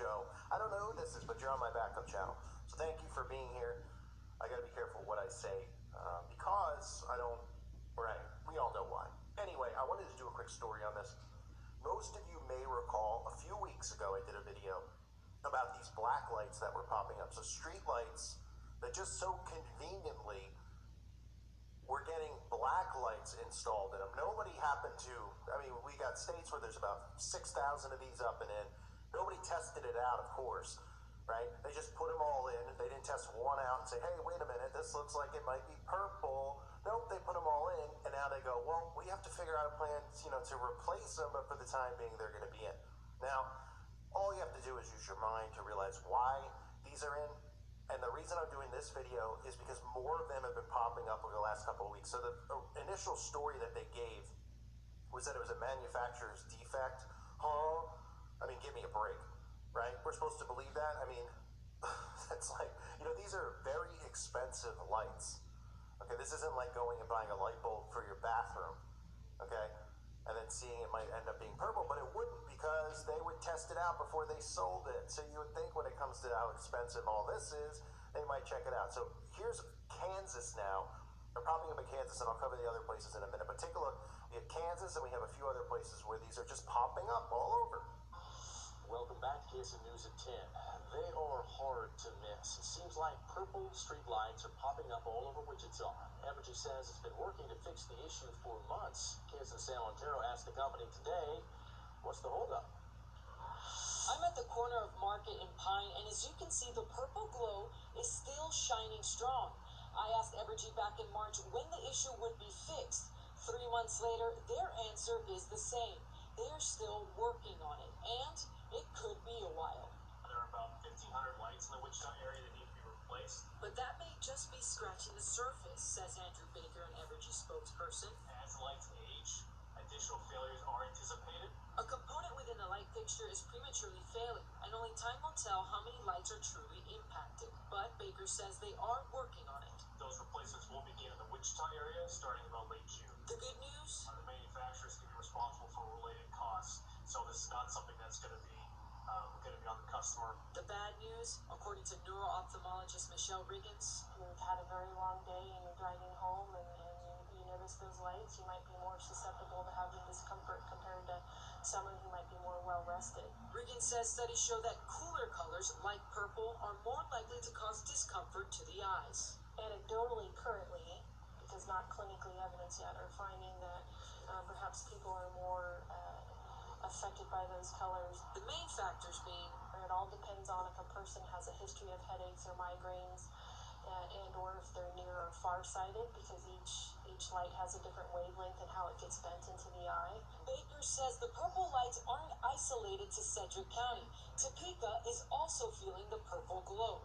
show. I don't know who this is, but you're on my backup channel. So thank you for being here. I gotta be careful what I say because I don't, right, we all know why. Anyway, I wanted to do a quick story on this. Most of you may recall a few weeks ago I did a video about these black lights that were popping up. So street lights that just so conveniently were getting black lights installed in them. Nobody happened to, I mean, we got states where there's about 6,000 of these up and in. Nobody tested it out, of course, right? They just put them all in. They didn't test one out and say, hey, wait a minute, this looks like it might be purple. Nope, they put them all in, and now they go, well, we have to figure out a plan, to replace them, but for the time being, they're going to be in. Now, all you have to do is use your mind to realize why these are in. And the reason I'm doing this video is because more of them have been popping up over the last couple of weeks. So the initial story that they gave was that it was a manufacturer's defect. Huh? I mean, give me a break, right? We're supposed to believe that? I mean, that's like, these are very expensive lights. Okay, this isn't like going and buying a light bulb for your bathroom, okay? And then seeing it might end up being purple, but it wouldn't because they would test it out before they sold it. So you would think when it comes to how expensive all this is, they might check it out. So here's Kansas now. They're popping up in Kansas, and I'll cover the other places in a minute. But take a look. We have Kansas, and we have a few other places where these are just popping up all over. Welcome back to KSN News at 10. They are hard to miss. It seems like purple street lights are popping up all over Wichita. Evergy says it's been working to fix the issue for months. KSN San Montero asked the company today, what's the holdup? I'm at the corner of Market and Pine, and as you can see, the purple glow is still shining strong. I asked Evergy back in March when the issue would be fixed. 3 months later, their answer is the same. They are still working on it, and it could be a while. There are about 1,500 lights in the Wichita area that need to be replaced. But that may just be scratching the surface, says Andrew Baker, an Evergy spokesperson. As lights age, additional failures are anticipated. A component within a light fixture is prematurely failing, and only time will tell how many lights are truly impacted. But Baker says they are working on it. Those replacements will begin in the Wichita area starting about late June. The good news? The manufacturers can be responsible for related costs, so this is not something that's going to be on the customer. The bad news, according to neuro-ophthalmologist Michelle Riggins, you've had a very long day and you're driving home and you notice those lights, you might be more susceptible to having discomfort compared to someone who might be more well-rested. Riggins says studies show that cooler colors like purple are more likely to cause discomfort to the eyes. Anecdotally, currently, because not clinically evidenced yet, are finding that perhaps people are more affected by those colors. The main factors being, it all depends on if a person has a history of headaches or migraines, and or if they're near or farsighted, because each light has a different wavelength and how it gets bent into the eye. Baker says the purple lights aren't isolated to Sedgwick County. Topeka is also feeling the purple glow.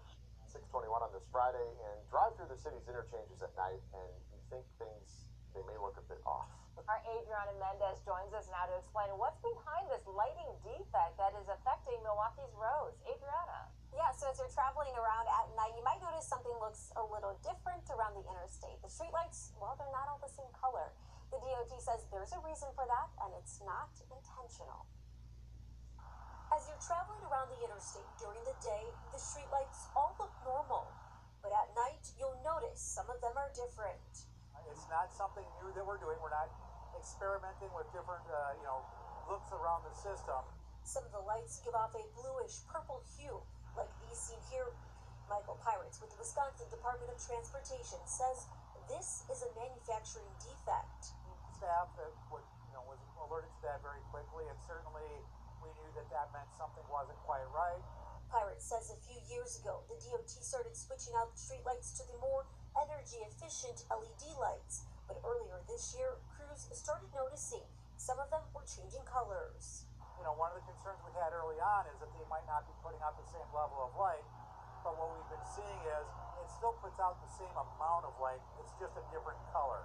6:21 on this Friday, and drive through the city's interchanges at night, and you think they may look a bit off. Our Adriana Mendez joins us now to explain what's behind this lighting defect that is affecting Milwaukee's roads. Adriana. Yeah, so as you're traveling around at night, you might notice something looks a little different around the interstate. The streetlights, well, they're not all the same color. The DOT says there's a reason for that, and it's not intentional. As you're traveling around the interstate during the day, the streetlights all look normal. But at night, you'll notice some of them are different. It's not something new that we're doing. We're not experimenting with different, looks around the system. Some of the lights give off a bluish purple hue, like these seen here. Michael Pirates with the Wisconsin Department of Transportation says this is a manufacturing defect. Staff that was alerted to that very quickly, and certainly we knew that meant something wasn't quite right. Pirates says a few years ago, the DOT started switching out streetlights to the more energy-efficient LED lights. But earlier this year, crews started noticing some of them were changing colors. One of the concerns we had early on is that they might not be putting out the same level of light. But what we've been seeing is it still puts out the same amount of light. It's just a different color.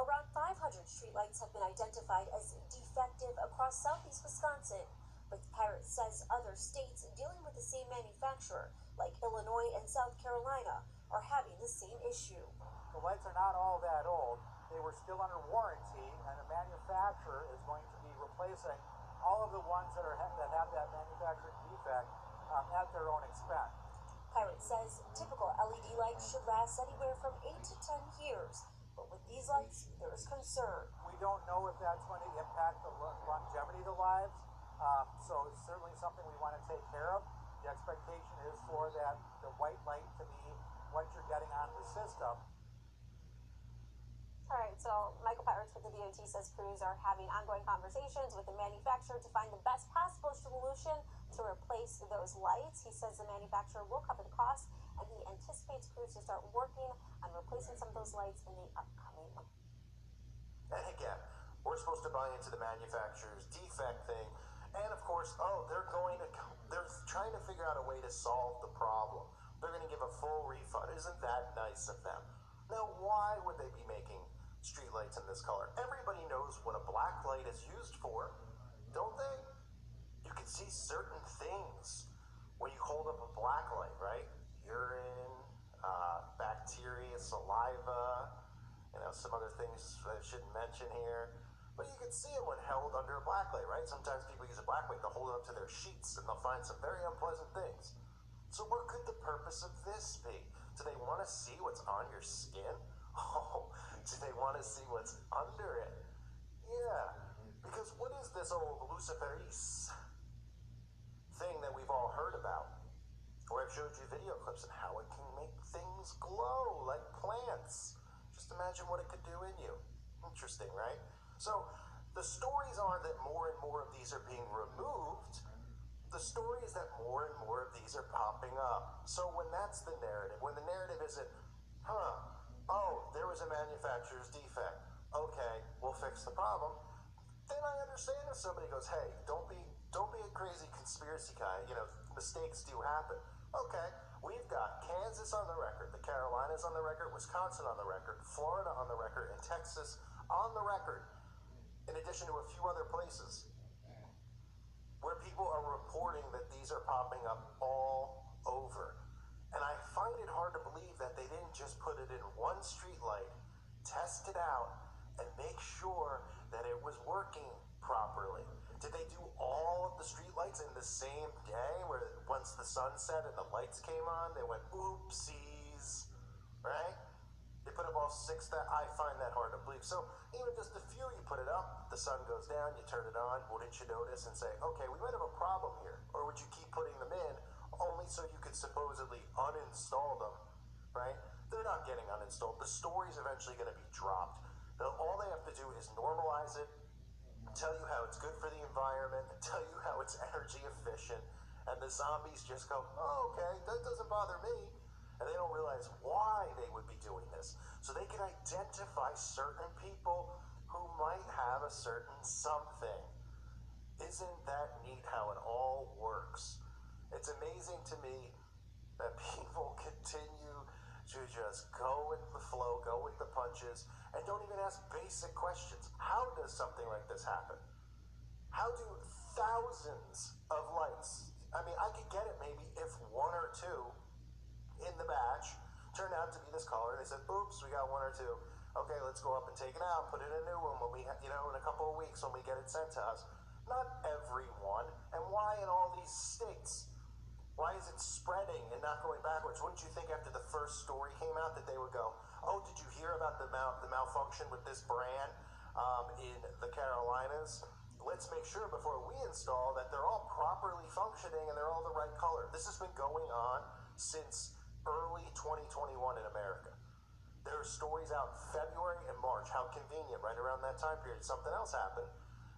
Around 500 streetlights have been identified as defective across southeast Wisconsin. But Pirates says other states dealing with the same manufacturer, like Illinois and South Carolina, are having the same issue. The lights are not all that old. They were still under warranty, and the manufacturer is going to be replacing all of the ones that have that manufacturing defect at their own expense. Pirate says typical LED lights should last anywhere from 8 to 10 years, but with these lights, there is concern. We don't know if that's going to impact the longevity of the lives, so it's certainly something we want to take care of. The expectation is for that the white light to be what you're getting on the system. All right, so Michael Pirates with the DOT says crews are having ongoing conversations with the manufacturer to find the best possible solution to replace those lights. He says the manufacturer will cover the cost, and he anticipates crews to start working on replacing some of those lights in the upcoming month. And again, we're supposed to buy into the manufacturer's defect thing, and of course, they're trying to figure out a way to solve the problem. They're going to give a full refund. Isn't that nice of them? Now, why would they be making streetlights in this color? Everybody knows what a black light is used for, don't they? You can see certain things when you hold up a black light, right? Urine, bacteria, saliva, some other things I shouldn't mention here. But you can see it when held under a black light, right? Sometimes people use a black light to hold it up to their sheets, and they'll find some very unpleasant things. So what could the purpose of this be? Do they want to see what's on your skin? Oh, do they want to see what's under it? Yeah, because what is this old luciferase thing that we've all heard about? Or I've showed you video clips of how it can make things glow like plants. Just imagine what it could do in you. Interesting, right? So the stories are that more and more of these are being removed. The story is that more and more of these are popping up. So when that's the narrative, when the narrative isn't, there was a manufacturer's defect. Okay, we'll fix the problem. Then I understand if somebody goes, hey, don't be a crazy conspiracy guy. Mistakes do happen. Okay, we've got Kansas on the record, the Carolinas on the record, Wisconsin on the record, Florida on the record, and Texas on the record, in addition to a few other places where people are reporting that these are popping up all over. And I find it hard to believe that they didn't just put it in one street light, test it out, and make sure that it was working properly. Did they do all of the street lights in the same day, where once the sun set and the lights came on, they went, oopsies, right? They put up all six. That I find that hard to believe. So even just a few, you put it up, the sun goes down, you turn it on. Wouldn't you notice and say, okay, we might have a problem here? Or would you keep putting them in only so you could supposedly uninstall them, right? They're not getting uninstalled. The story's eventually going to be dropped. All they have to do is normalize it, tell you how it's good for the environment, tell you how it's energy efficient, and the zombies just go, oh, okay, that doesn't bother me. And they don't realize why they would be doing this. So they can identify certain people who might have a certain something. Isn't that neat how it all works? It's amazing to me that people continue to just go with the flow, go with the punches, and don't even ask basic questions. How does something like this happen? How do thousands of lights, I could get it maybe if one or two in the batch turned out to be this color. They said, oops, we got one or two. Okay, let's go up and take it out and put it in a new one when we in a couple of weeks when we get it sent to us. Not everyone. And why in all these states? Why is it spreading and not going backwards? Wouldn't you think after the first story came out that they would go, oh, did you hear about the malfunction with this brand in the Carolinas? Let's make sure before we install that they're all properly functioning and they're all the right color. This has been going on since early 2021 in America. There are stories out February and March. How convenient. Right around that time period, something else happened.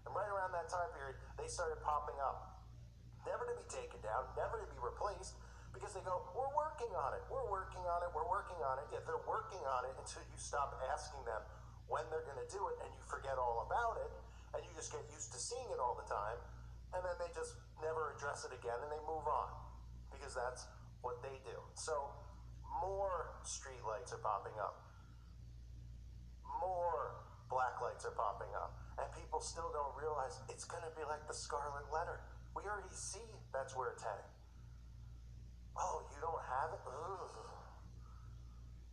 And right around that time period, they started popping up. Never to be taken down, never to be replaced, because they go, we're working on it, we're working on it, we're working on it. Yet they're working on it until you stop asking them when they're going to do it, and you forget all about it, and you just get used to seeing it all the time, and then they just never address it again, and they move on, because that's what they do. So more street lights are popping up, more black lights are popping up, and people still don't realize it's going to be like the Scarlet Letter. We already see that's where it's heading. Oh, you don't have it? Ugh.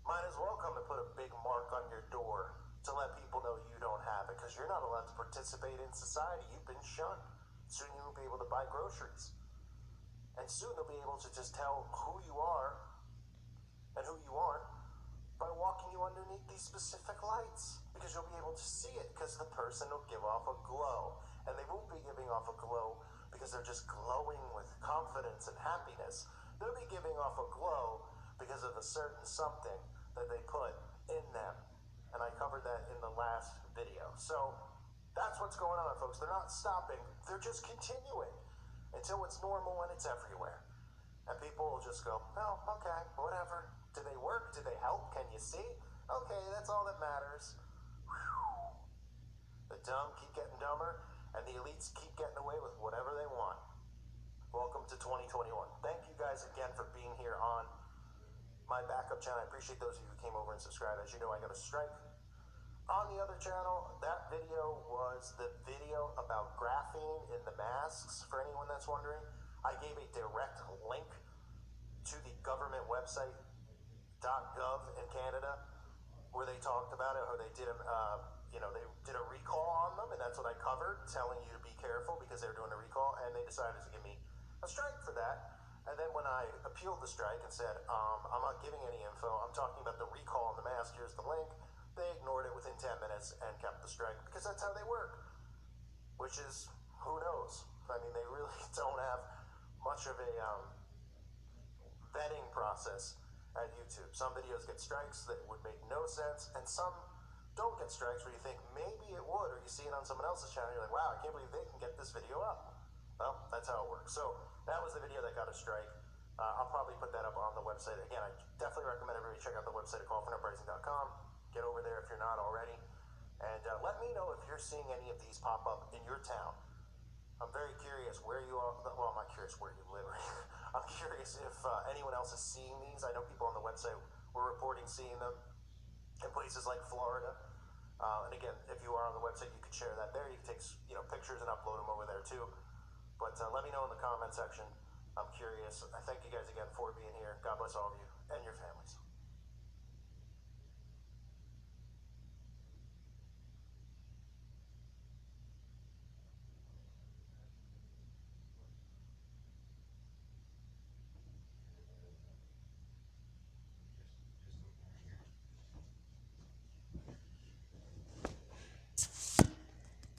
Might as well come and put a big mark on your door to let people know you don't have it, because you're not allowed to participate in society. You've been shunned. Soon you won't be able to buy groceries. And soon they'll be able to just tell who you are and who you aren't by walking you underneath these specific lights, because you'll be able to see it, because the person will give off a glow. And they won't be giving off a glow because they're just glowing with confidence and happiness. They'll be giving off a glow because of a certain something that they put in them. And I covered that in the last video. So that's what's going on, folks. They're not stopping. They're just continuing until it's normal and it's everywhere. And people will just go, oh, okay, whatever. Do they work? Do they help? Can you see? Okay, that's all that matters. Whew. The dumb keep getting dumber, and the elites keep getting away with whatever they want. Welcome to 2021. Thank you guys again for being here on my backup channel. I appreciate those of you who came over and subscribed. As you know, I got a strike on the other channel. That video was the video about graphene in the masks, for anyone that's wondering. I gave a direct link to the government website, .gov in Canada, where they talked about it, or they did they did a recall on them, and that's what I covered, telling you to be careful because they were doing a recall, and they decided to give me a strike for that. And then when I appealed the strike and said, I'm not giving any info, I'm talking about the recall on the mask, here's the link, they ignored it within 10 minutes and kept the strike, because that's how they work. Which is, who knows? I mean, they really don't have much of a vetting process at YouTube. Some videos get strikes that would make no sense, and some don't get strikes where you think maybe it would, or you see it on someone else's channel, you're like, wow, I can't believe they can get this video up. Well, that's how it works. So that was the video that got a strike. I'll probably put that up on the website. Again, I definitely recommend everybody check out the website at callfornuprising.com. Get over there if you're not already. And let me know if you're seeing any of these pop up in your town. I'm very curious where you are. Well, I'm not curious where you live. I'm curious if anyone else is seeing these. I know people on the website were reporting seeing them in places like Florida. And again, if you are on the website, you could share that there. You can take pictures and upload them over there too. But let me know in the comment section. I'm curious. I thank you guys again for being here. God bless all of you and your families.